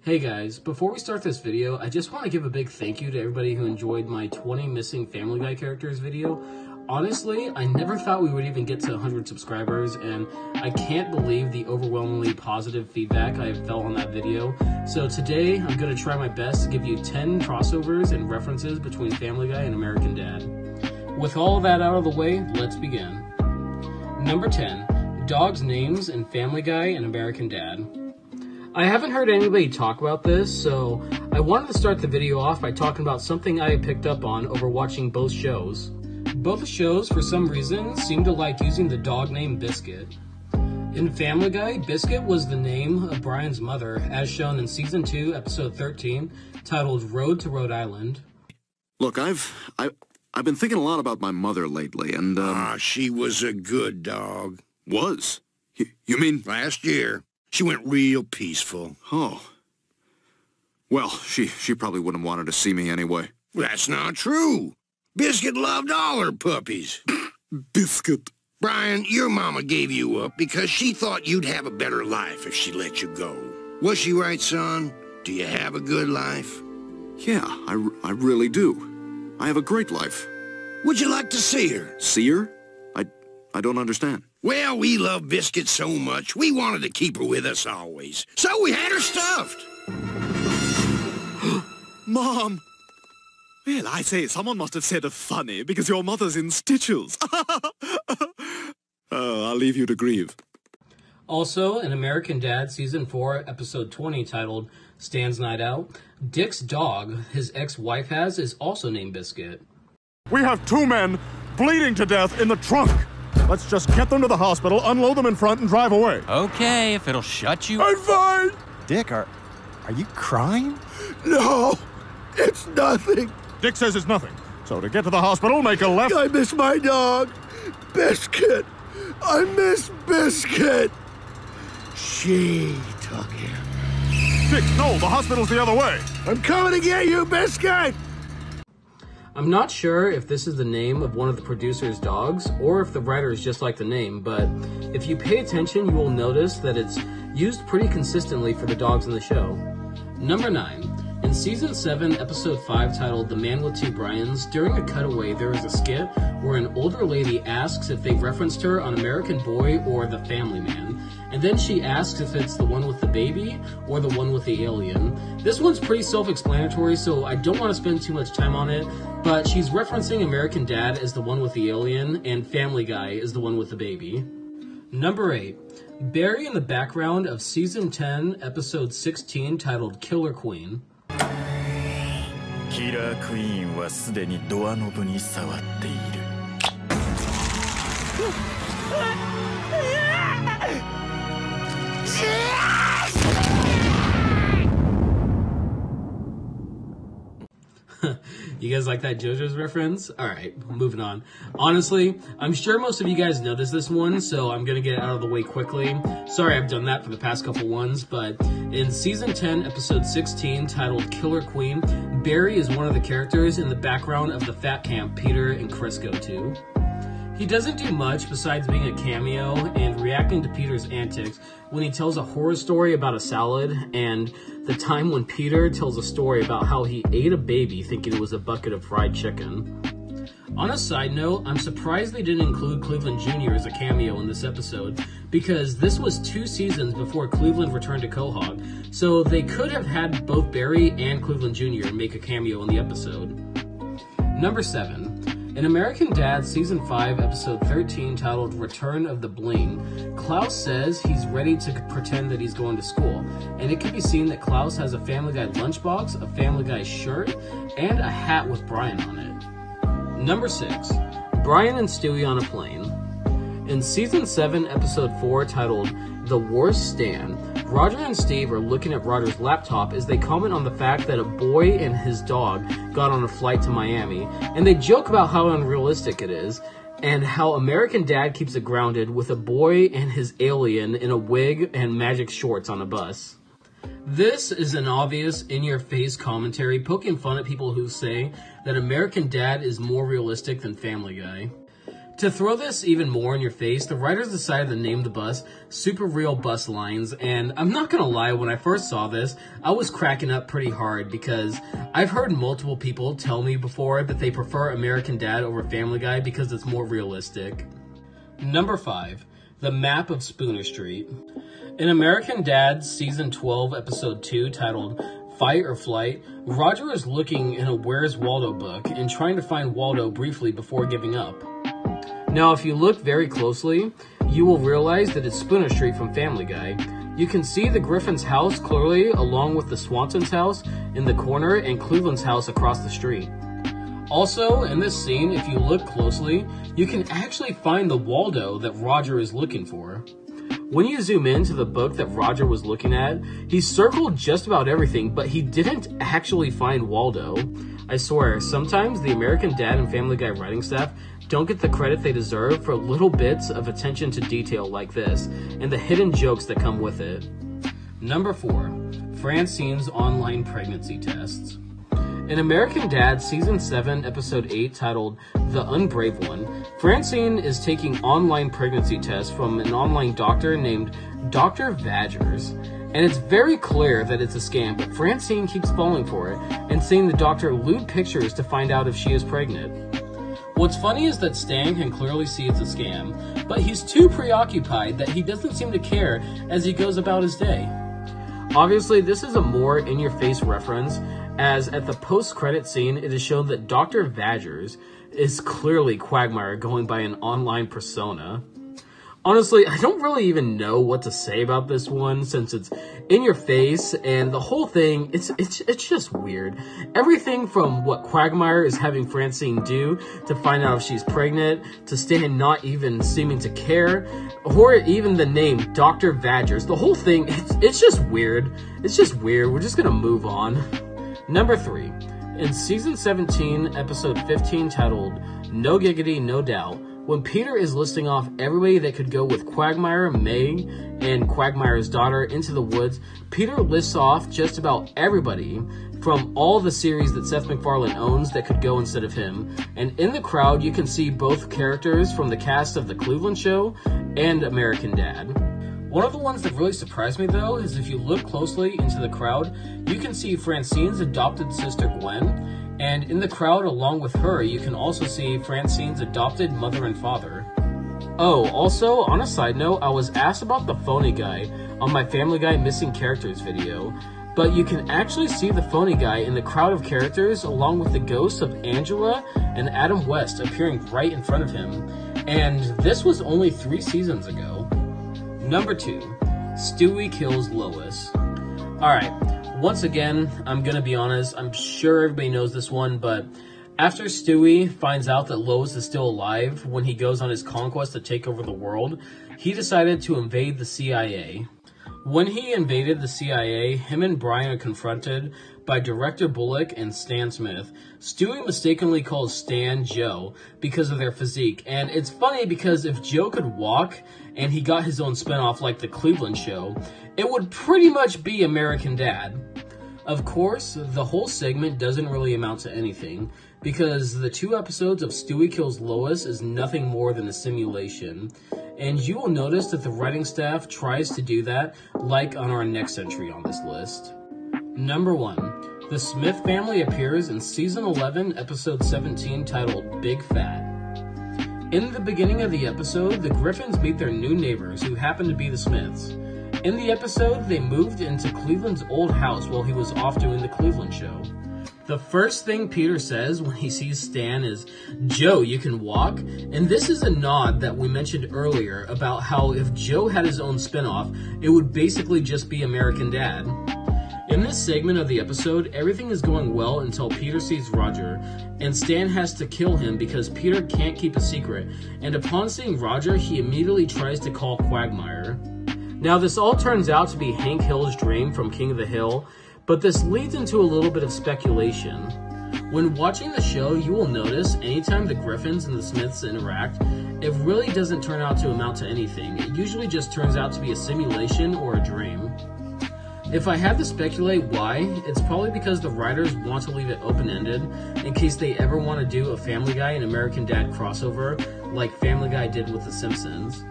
Hey guys, before we start this video, I just want to give a big thank you to everybody who enjoyed my 20 missing Family Guy characters video. Honestly, I never thought we would even get to 100 subscribers, and I can't believe the overwhelmingly positive feedback I have felt on that video. So today, I'm going to try my best to give you 10 crossovers and references between Family Guy and American Dad. With all of that out of the way, let's begin. Number 10, dogs' names in Family Guy and American Dad. I haven't heard anybody talk about this, so I wanted to start the video off by talking about something I picked up on over watching both shows. Both shows, for some reason, seem to like using the dog name Biscuit. In Family Guy, Biscuit was the name of Brian's mother, as shown in Season 2, Episode 13, titled Road to Rhode Island. Look, I've been thinking a lot about my mother lately, and, she was a good dog. Was? You mean? Last year. She went real peaceful. Oh. Well, she probably wouldn't have wanted to see me anyway. That's not true. Biscuit loved all her puppies. Biscuit. Brian, your mama gave you up because she thought you'd have a better life if she let you go. Was she right, son? Do you have a good life? Yeah, I really do. I have a great life. Would you like to see her? See her? I don't understand. Well, we love Biscuit so much, we wanted to keep her with us always. So we had her stuffed. Mom! Well, I say, someone must have said a funny, because your mother's in stitches. I'll leave you to grieve. Also, in American Dad Season 4, Episode 20, titled Stan's Night Out, Dick's dog his ex-wife has is also named Biscuit. We have 2 men bleeding to death in the trunk. Let's just get them to the hospital, unload them in front, and drive away. Okay, if it'll shut you... I'm fine! Dick, are you crying? No, it's nothing. Dick says it's nothing. So to get to the hospital, make a left... I miss my dog, Biscuit. I miss Biscuit. She took him. Dick, no, the hospital's the other way. I'm coming to get you, Biscuit. I'm not sure if this is the name of one of the producer's dogs, or if the writer is just like the name, but if you pay attention, you will notice that it's used pretty consistently for the dogs in the show. Number 9. In Season 7, Episode 5, titled The Man with Two Brians, during a cutaway there is a skit where an older lady asks if they've referenced her on American Boy or The Family Man, and then she asks if it's the one with the baby or the one with the alien. This one's pretty self-explanatory, so I don't want to spend too much time on it, but she's referencing American Dad as the one with the alien, and Family Guy as the one with the baby. Number 8. Barry in the background of Season 10, Episode 16, titled Killer Queen. キラークイーンはすでにドアノブに触っている。You guys like that JoJo's reference? Alright, moving on. Honestly, I'm sure most of you guys noticed this one, so I'm gonna get it out of the way quickly. Sorry I've done that for the past couple ones, but in Season 10, Episode 16, titled Killer Queen, Barry is one of the characters in the background of the fat camp Peter and Chris go to. He doesn't do much besides being a cameo and reacting to Peter's antics when he tells a horror story about a salad, and the time when Peter tells a story about how he ate a baby thinking it was a bucket of fried chicken. On a side note, I'm surprised they didn't include Cleveland Jr. as a cameo in this episode, because this was 2 seasons before Cleveland returned to Quahog, so they could have had both Barry and Cleveland Jr. make a cameo in the episode. Number 7. In American Dad Season 5, Episode 13, titled Return of the Bling, Klaus says he's ready to pretend that he's going to school, and it can be seen that Klaus has a Family Guy lunchbox, a Family Guy shirt, and a hat with Brian on it. Number 6. Brian and Stewie on a plane. In Season 7, Episode 4, titled The Worst Stan, Roger and Steve are looking at Roger's laptop as they comment on the fact that a boy and his dog got on a flight to Miami, and they joke about how unrealistic it is, and how American Dad keeps it grounded with a boy and his alien in a wig and magic shorts on a bus. This is an obvious, in-your-face commentary poking fun at people who say that American Dad is more realistic than Family Guy. To throw this even more in your face, the writers decided to name the bus Super Real Bus Lines, and I'm not gonna lie, when I first saw this, I was cracking up pretty hard because I've heard multiple people tell me before that they prefer American Dad over Family Guy because it's more realistic. Number 5. The Map of Spooner Street. In American Dad Season 12, Episode 2, titled Fight or Flight, Roger is looking in a Where's Waldo book and trying to find Waldo briefly before giving up. Now, if you look very closely, you will realize that it's Spooner Street from Family Guy. You can see the Griffin's house clearly, along with the Swanson's house in the corner and Cleveland's house across the street. Also, in this scene, if you look closely, you can actually find the Waldo that Roger is looking for. When you zoom into the book that Roger was looking at, he circled just about everything, but he didn't actually find Waldo. I swear, sometimes the American Dad and Family Guy writing staff don't get the credit they deserve for little bits of attention to detail like this, and the hidden jokes that come with it. Number 4. Francine's online pregnancy tests. In American Dad Season 7, Episode 8, titled The Unbrave One, Francine is taking online pregnancy tests from an online doctor named Dr. Vagers. And it's very clear that it's a scam, but Francine keeps falling for it and seeing the doctor lewd pictures to find out if she is pregnant. What's funny is that Stan can clearly see it's a scam, but he's too preoccupied that he doesn't seem to care as he goes about his day. Obviously, this is a more in-your-face reference, as at the post-credit scene, it is shown that Dr. Vagers is clearly Quagmire going by an online persona. Honestly, I don't really even know what to say about this one since it's in your face and the whole thing, it's just weird. Everything from what Quagmire is having Francine do to find out if she's pregnant, to Stan not even seeming to care, or even the name Dr. Vagers. The whole thing, it's just weird. It's just weird. We're just gonna move on. Number 3. In Season 17, Episode 15, titled No Giggity, No Doubt, when Peter is listing off everybody that could go with Quagmire, Meg, and Quagmire's daughter into the woods, Peter lists off just about everybody from all the series that Seth MacFarlane owns that could go instead of him. And in the crowd, you can see both characters from the cast of The Cleveland Show and American Dad. One of the ones that really surprised me, though, is if you look closely into the crowd, you can see Francine's adopted sister, Gwen, and in the crowd along with her, you can also see Francine's adopted mother and father. Oh, also, on a side note, I was asked about the phony guy on my Family Guy Missing Characters video, but you can actually see the phony guy in the crowd of characters along with the ghosts of Angela and Adam West appearing right in front of him, and this was only 3 seasons ago. Number 2. Stewie kills Lois. Alright, once again, I'm gonna be honest, I'm sure everybody knows this one, but after Stewie finds out that Lois is still alive when he goes on his conquest to take over the world, he decided to invade the CIA. When he invaded the CIA, him and Brian are confronted by Director Bullock and Stan Smith. Stewie mistakenly calls Stan Joe because of their physique, and it's funny because if Joe could walk and he got his own spinoff like The Cleveland Show, it would pretty much be American Dad. Of course, the whole segment doesn't really amount to anything, because the 2 episodes of Stewie Kills Lois is nothing more than a simulation, and you will notice that the writing staff tries to do that, like on our next entry on this list. Number 1. The Smith family appears in Season 11, Episode 17, titled Big Fat. In the beginning of the episode, the Griffins meet their new neighbors, who happen to be the Smiths. In the episode, they moved into Cleveland's old house while he was off doing The Cleveland Show. The first thing Peter says when he sees Stan is, "Joe, you can walk?" And this is a nod that we mentioned earlier about how if Joe had his own spinoff, it would basically just be American Dad. In this segment of the episode, everything is going well until Peter sees Roger, and Stan has to kill him because Peter can't keep a secret, and upon seeing Roger, he immediately tries to call Quagmire. Now, this all turns out to be Hank Hill's dream from King of the Hill, but this leads into a little bit of speculation. When watching the show, you will notice anytime the Griffins and the Smiths interact, it really doesn't turn out to amount to anything. It usually just turns out to be a simulation or a dream. If I had to speculate why, it's probably because the writers want to leave it open-ended in case they ever want to do a Family Guy and American Dad crossover like Family Guy did with The Simpsons.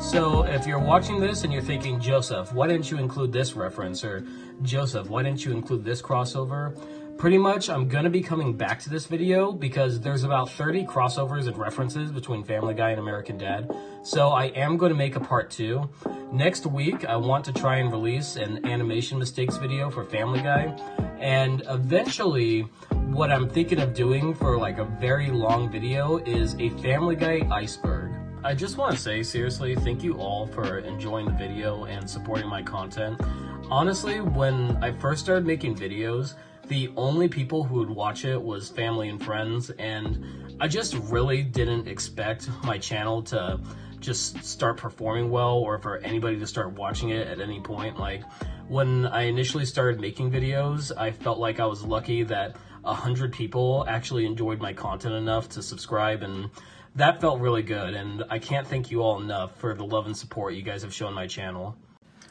So if you're watching this and you're thinking, Joseph, why didn't you include this reference? Or Joseph, why didn't you include this crossover? Pretty much, I'm going to be coming back to this video because there's about 30 crossovers and references between Family Guy and American Dad. So I am going to make a part 2. Next week, I want to try and release an animation mistakes video for Family Guy. And eventually, what I'm thinking of doing for like a very long video is a Family Guy iceberg. I just want to say, seriously, thank you all for enjoying the video and supporting my content. Honestly, when I first started making videos, the only people who would watch it was family and friends, and I just really didn't expect my channel to just start performing well or for anybody to start watching it at any point. Like, when I initially started making videos, I felt like I was lucky that 100 people actually enjoyed my content enough to subscribe, and that felt really good, and I can't thank you all enough for the love and support you guys have shown my channel.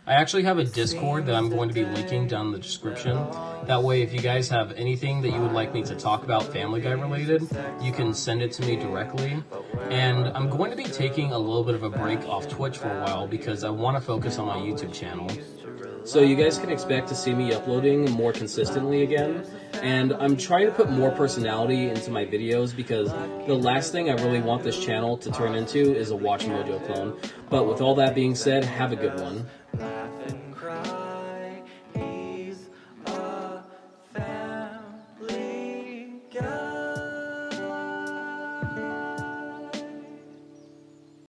I actually have a Discord that I'm going to be linking down in the description. That way, if you guys have anything that you would like me to talk about Family Guy related, you can send it to me directly. And I'm going to be taking a little bit of a break off Twitch for a while because I want to focus on my YouTube channel. So you guys can expect to see me uploading more consistently again. And I'm trying to put more personality into my videos because the last thing I really want this channel to turn into is a Watch Mojo clone. But with all that being said, have a good one.